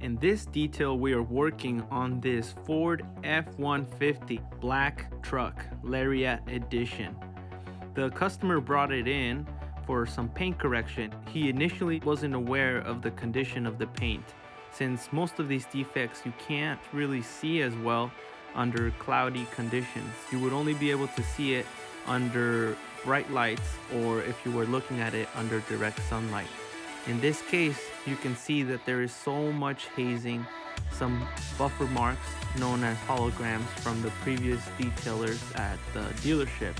In this detail, we are working on this Ford F-150 black truck, Lariat Edition. The customer brought it in for some paint correction. He initially wasn't aware of the condition of the paint, since most of these defects you can't really see as well under cloudy conditions. You would only be able to see it under bright lights or if you were looking at it under direct sunlight. In this case, you can see that there is so much hazing, some buffer marks known as holograms from the previous detailers at the dealership.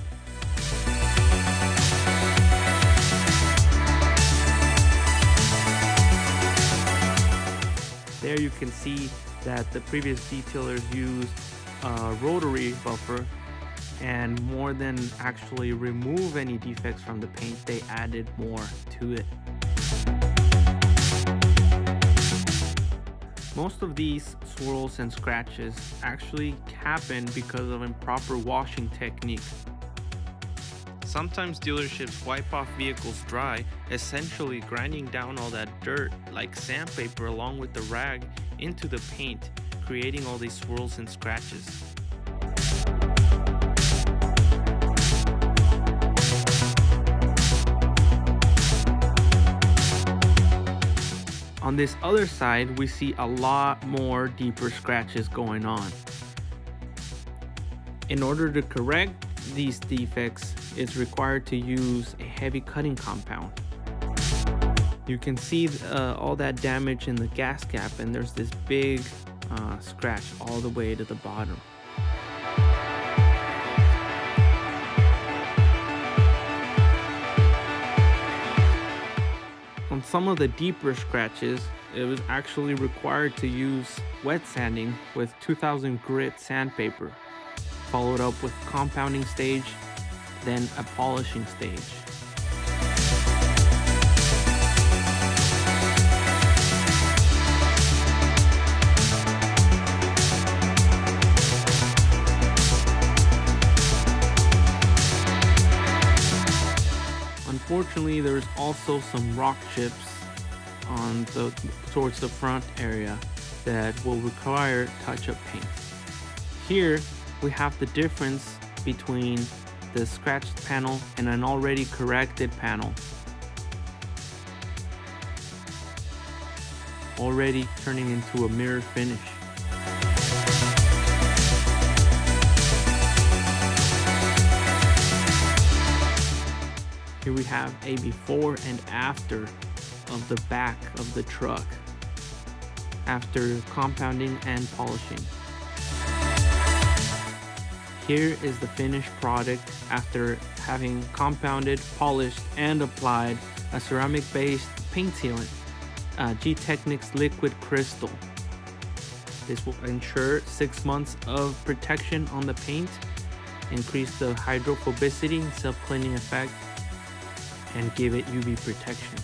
There you can see that the previous detailers used a rotary buffer, and more than actually remove any defects from the paint, they added more to it. Most of these swirls and scratches actually happen because of improper washing technique. Sometimes dealerships wipe off vehicles dry, essentially grinding down all that dirt like sandpaper along with the rag into the paint, creating all these swirls and scratches. On this other side, we see a lot more deeper scratches going on. In order to correct these defects, it's required to use a heavy cutting compound. You can see all that damage in the gas cap, and there's this big scratch all the way to the bottom. On some of the deeper scratches, it was actually required to use wet sanding with 2000 grit sandpaper, followed up with compounding stage, then a polishing stage. Unfortunately, there's also some rock chips towards the front area that will require touch-up paint. Here we have the difference between the scratched panel and an already corrected panel, already turning into a mirror finish. Here we have a before and after of the back of the truck after compounding and polishing. Here is the finished product after having compounded, polished, and applied a ceramic-based paint sealant, G-Technics Liquid Crystal. This will ensure 6 months of protection on the paint, increase the hydrophobicity and self-cleaning effect, and give it UV protection.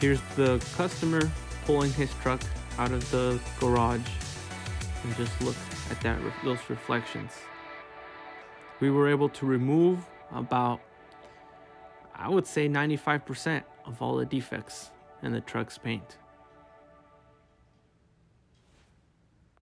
Here's the customer pulling his truck out of the garage, and just look at those reflections. We were able to remove about, I would say, 95% of all the defects in the truck's paint.